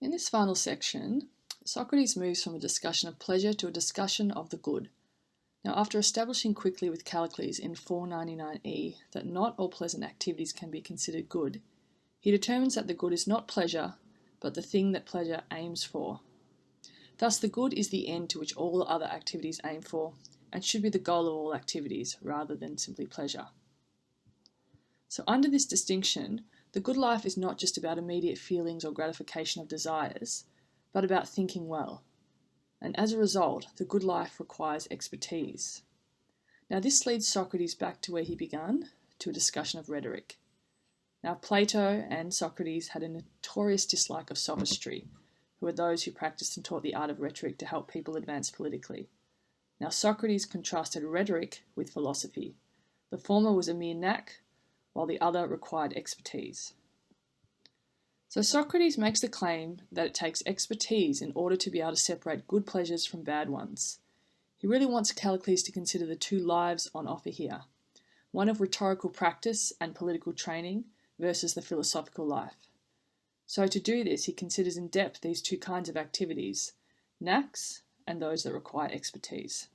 In this final section, Socrates moves from a discussion of pleasure to a discussion of the good. Now, after establishing quickly with Callicles in 499e that not all pleasant activities can be considered good, he determines that the good is not pleasure, but the thing that pleasure aims for. Thus, the good is the end to which all other activities aim for, and should be the goal of all activities, rather than simply pleasure. So under this distinction, the good life is not just about immediate feelings or gratification of desires, but about thinking well. And as a result, the good life requires expertise. Now this leads Socrates back to where he began, to a discussion of rhetoric. Now Plato and Socrates had a notorious dislike of sophistry, who were those who practiced and taught the art of rhetoric to help people advance politically. Now Socrates contrasted rhetoric with philosophy. The former was a mere knack, while the other required expertise. So Socrates makes the claim that it takes expertise in order to be able to separate good pleasures from bad ones. He really wants Callicles to consider the two lives on offer here, one of rhetorical practice and political training versus the philosophical life. So to do this, he considers in depth these two kinds of activities, knacks and those that require expertise.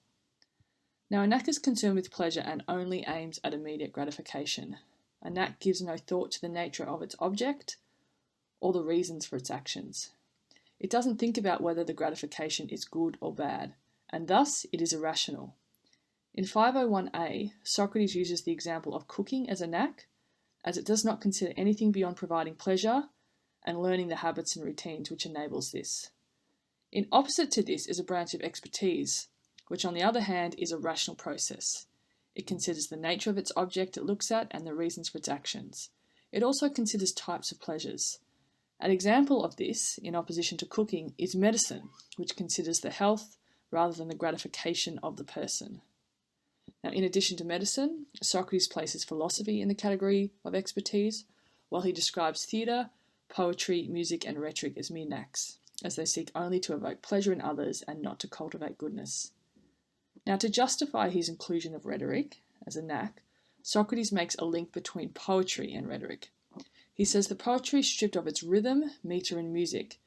Now a knack is concerned with pleasure and only aims at immediate gratification. A knack gives no thought to the nature of its object or the reasons for its actions. It doesn't think about whether the gratification is good or bad, and thus it is irrational. In 501a, Socrates uses the example of cooking as a knack, as it does not consider anything beyond providing pleasure and learning the habits and routines which enables this. In opposite to this is a branch of expertise, which on the other hand is a rational process. It considers the nature of its object it looks at and the reasons for its actions. It also considers types of pleasures. An example of this, in opposition to cooking, is medicine, which considers the health rather than the gratification of the person. Now, in addition to medicine, Socrates places philosophy in the category of expertise, while he describes theatre, poetry, music, and rhetoric as mere knacks, as they seek only to evoke pleasure in others and not to cultivate goodness. Now, to justify his inclusion of rhetoric as a knack, Socrates makes a link between poetry and rhetoric. He says that poetry, stripped of its rhythm, metre, and music,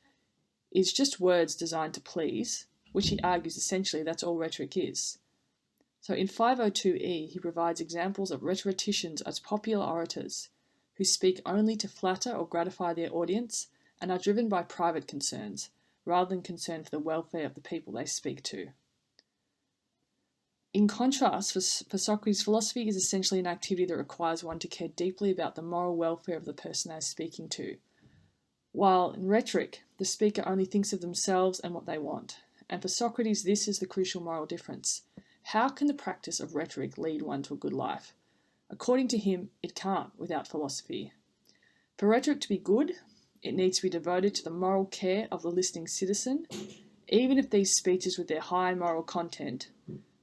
is just words designed to please, which he argues essentially that's all rhetoric is. So in 502e, he provides examples of rhetoricians as popular orators who speak only to flatter or gratify their audience and are driven by private concerns, rather than concern for the welfare of the people they speak to. In contrast, for Socrates, philosophy is essentially an activity that requires one to care deeply about the moral welfare of the person they are speaking to, while in rhetoric, the speaker only thinks of themselves and what they want. And for Socrates, this is the crucial moral difference. How can the practice of rhetoric lead one to a good life? According to him, it can't without philosophy. For rhetoric to be good, it needs to be devoted to the moral care of the listening citizen, even if these speeches with their high moral content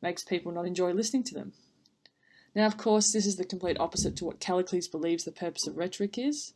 makes people not enjoy listening to them. Now, of course, this is the complete opposite to what Callicles believes the purpose of rhetoric is.